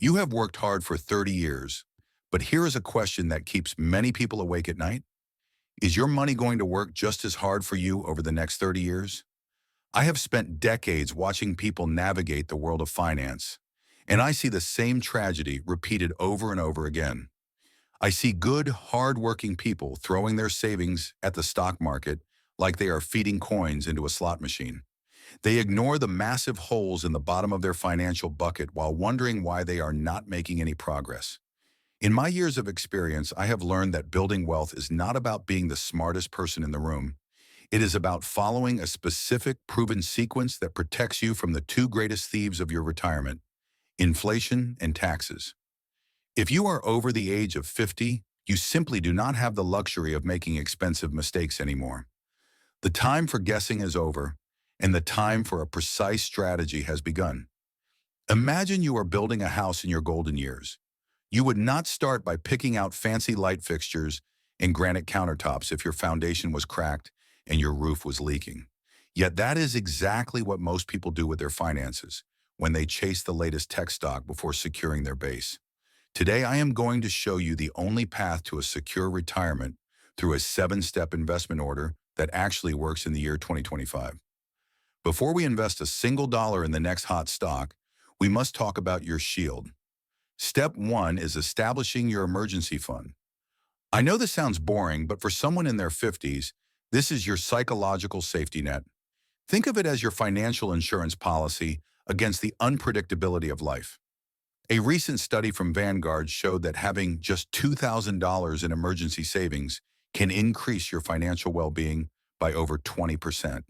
You have worked hard for 30 years, but here is a question that keeps many people awake at night. Is your money going to work just as hard for you over the next 30 years? I have spent decades watching people navigate the world of finance, and I see the same tragedy repeated over and over again. I see good, hard-working people throwing their savings at the stock market like they are feeding coins into a slot machine. They ignore the massive holes in the bottom of their financial bucket while wondering why they are not making any progress. In my years of experience, I have learned that building wealth is not about being the smartest person in the room. It is about following a specific, proven sequence that protects you from the two greatest thieves of your retirement: inflation and taxes. If you are over the age of 50, you simply do not have the luxury of making expensive mistakes anymore. The time for guessing is over, and the time for a precise strategy has begun. Imagine you are building a house in your golden years. You would not start by picking out fancy light fixtures and granite countertops if your foundation was cracked and your roof was leaking. Yet that is exactly what most people do with their finances when they chase the latest tech stock before securing their base. Today, I am going to show you the only path to a secure retirement through a 7-step investment order that actually works in the year 2025. Before we invest a single dollar in the next hot stock, we must talk about your shield. Step 1 is establishing your emergency fund. I know this sounds boring, but for someone in their 50s, this is your psychological safety net. Think of it as your financial insurance policy against the unpredictability of life. A recent study from Vanguard showed that having just $2,000 in emergency savings can increase your financial well-being by over 20%.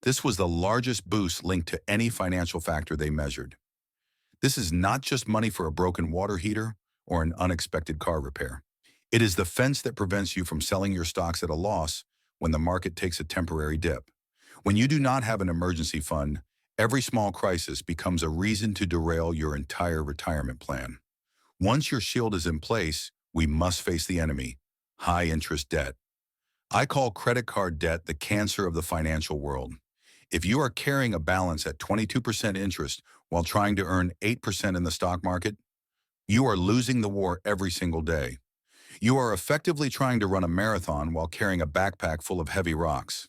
This was the largest boost linked to any financial factor they measured. This is not just money for a broken water heater or an unexpected car repair. It is the fence that prevents you from selling your stocks at a loss when the market takes a temporary dip. When you do not have an emergency fund, every small crisis becomes a reason to derail your entire retirement plan. Once your shield is in place, we must face the enemy: high-interest debt. I call credit card debt the cancer of the financial world. If you are carrying a balance at 22% interest while trying to earn 8% in the stock market, you are losing the war every single day. You are effectively trying to run a marathon while carrying a backpack full of heavy rocks.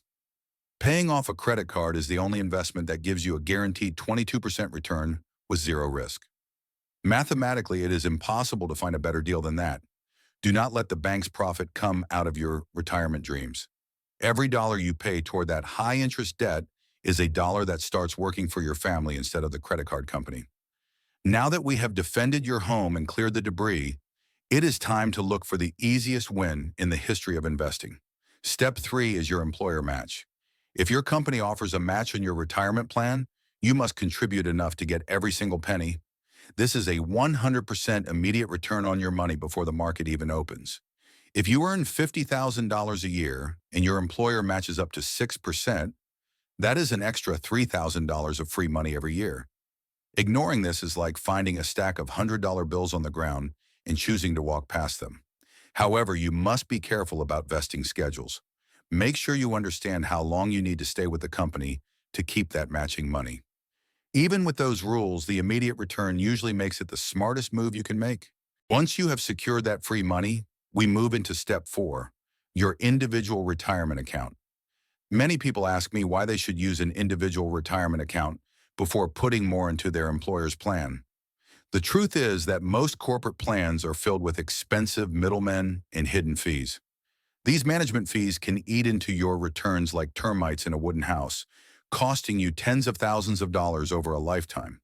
Paying off a credit card is the only investment that gives you a guaranteed 22% return with zero risk. Mathematically, it is impossible to find a better deal than that. Do not let the bank's profit come out of your retirement dreams. Every dollar you pay toward that high-interest debt is a dollar that starts working for your family instead of the credit card company. Now that we have defended your home and cleared the debris, it is time to look for the easiest win in the history of investing. Step 3 is your employer match. If your company offers a match on your retirement plan, you must contribute enough to get every single penny. This is a 100% immediate return on your money before the market even opens. If you earn $50,000 a year and your employer matches up to 6%, that is an extra $3,000 of free money every year. Ignoring this is like finding a stack of $100 bills on the ground and choosing to walk past them. However, you must be careful about vesting schedules. Make sure you understand how long you need to stay with the company to keep that matching money. Even with those rules, the immediate return usually makes it the smartest move you can make. Once you have secured that free money, we move into step 4, your individual retirement account. Many people ask me why they should use an individual retirement account before putting more into their employer's plan. The truth is that most corporate plans are filled with expensive middlemen and hidden fees. These management fees can eat into your returns like termites in a wooden house, costing you tens of thousands of dollars over a lifetime.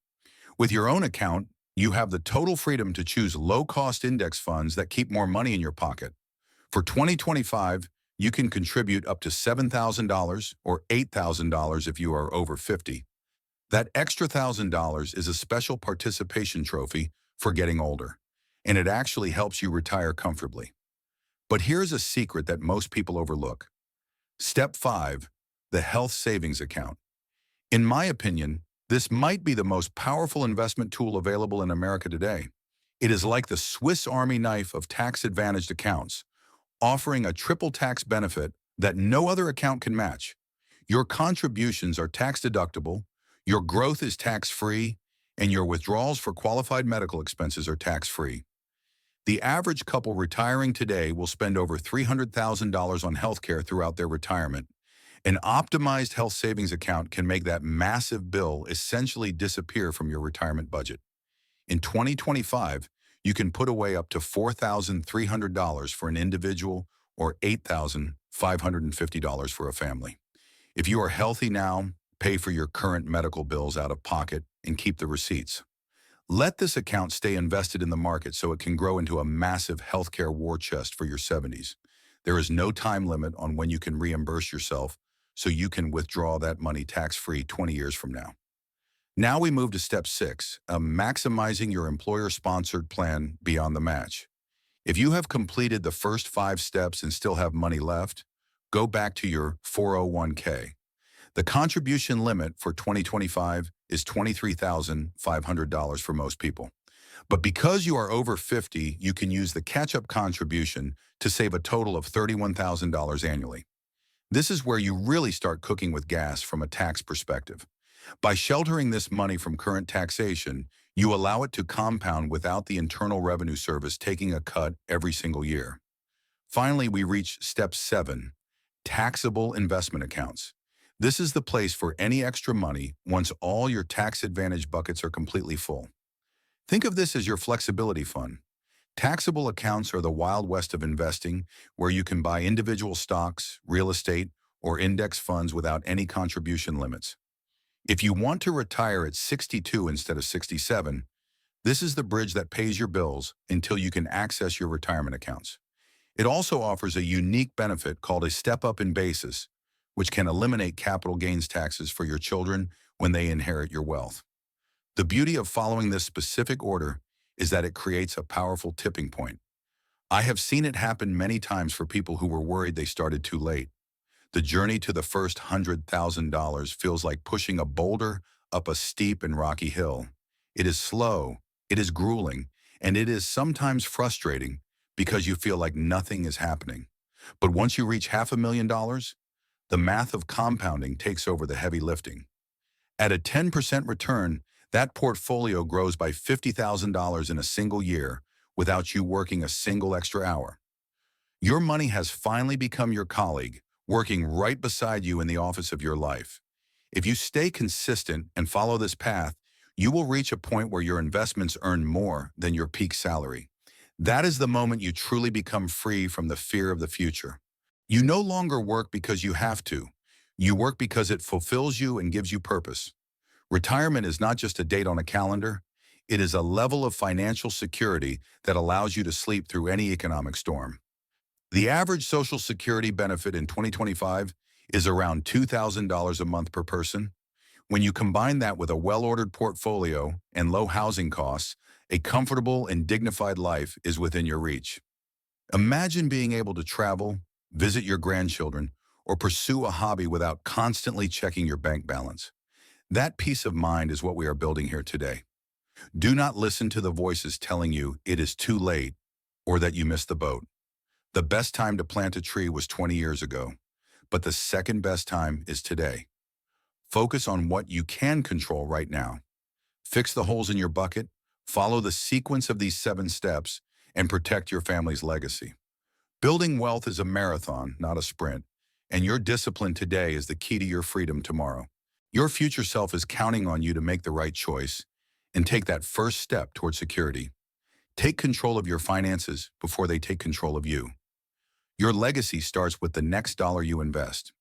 With your own account, you have the total freedom to choose low-cost index funds that keep more money in your pocket. For 2025, you can contribute up to $7,000 or $8,000 if you are over 50. That extra $1,000 is a special participation trophy for getting older, and it actually helps you retire comfortably. But here's a secret that most people overlook. Step 5, the health savings account. In my opinion, this might be the most powerful investment tool available in America today. It is like the Swiss Army knife of tax-advantaged accounts, offering a triple tax benefit that no other account can match. Your contributions are tax-deductible, your growth is tax-free, and your withdrawals for qualified medical expenses are tax-free. The average couple retiring today will spend over $300,000 on healthcare throughout their retirement. An optimized health savings account can make that massive bill essentially disappear from your retirement budget. In 2025, you can put away up to $4,300 for an individual or $8,550 for a family. If you are healthy now, pay for your current medical bills out of pocket and keep the receipts. Let this account stay invested in the market so it can grow into a massive healthcare war chest for your 70s. There is no time limit on when you can reimburse yourself, so you can withdraw that money tax-free 20 years from now. Now we move to step 6, maximizing your employer-sponsored plan beyond the match. If you have completed the first 5 steps and still have money left, go back to your 401k. The contribution limit for 2025 is $23,500 for most people. But because you are over 50, you can use the catch-up contribution to save a total of $31,000 annually. This is where you really start cooking with gas from a tax perspective. By sheltering this money from current taxation, you allow it to compound without the Internal Revenue Service taking a cut every single year. Finally, we reach step 7, taxable investment accounts. This is the place for any extra money once all your tax advantage buckets are completely full. Think of this as your flexibility fund. Taxable accounts are the Wild West of investing, where you can buy individual stocks, real estate, or index funds without any contribution limits. If you want to retire at 62 instead of 67, this is the bridge that pays your bills until you can access your retirement accounts. It also offers a unique benefit called a step-up in basis, which can eliminate capital gains taxes for your children when they inherit your wealth. The beauty of following this specific order is that it creates a powerful tipping point. I have seen it happen many times for people who were worried they started too late. The journey to the first $100,000 feels like pushing a boulder up a steep and rocky hill. It is slow, it is grueling, and it is sometimes frustrating because you feel like nothing is happening. But once you reach $500,000, the math of compounding takes over the heavy lifting. At a 10% return, that portfolio grows by $50,000 in a single year without you working a single extra hour. Your money has finally become your colleague, working right beside you in the office of your life. If you stay consistent and follow this path, you will reach a point where your investments earn more than your peak salary. That is the moment you truly become free from the fear of the future. You no longer work because you have to. You work because it fulfills you and gives you purpose. Retirement is not just a date on a calendar. It is a level of financial security that allows you to sleep through any economic storm. The average Social Security benefit in 2025 is around $2,000 a month per person. When you combine that with a well-ordered portfolio and low housing costs, a comfortable and dignified life is within your reach. Imagine being able to travel, visit your grandchildren, or pursue a hobby without constantly checking your bank balance. That peace of mind is what we are building here today. Do not listen to the voices telling you it is too late or that you missed the boat. The best time to plant a tree was 20 years ago, but the second best time is today. Focus on what you can control right now. Fix the holes in your bucket, follow the sequence of these 7 steps, and protect your family's legacy. Building wealth is a marathon, not a sprint, and your discipline today is the key to your freedom tomorrow. Your future self is counting on you to make the right choice and take that first step toward security. Take control of your finances before they take control of you. Your legacy starts with the next dollar you invest.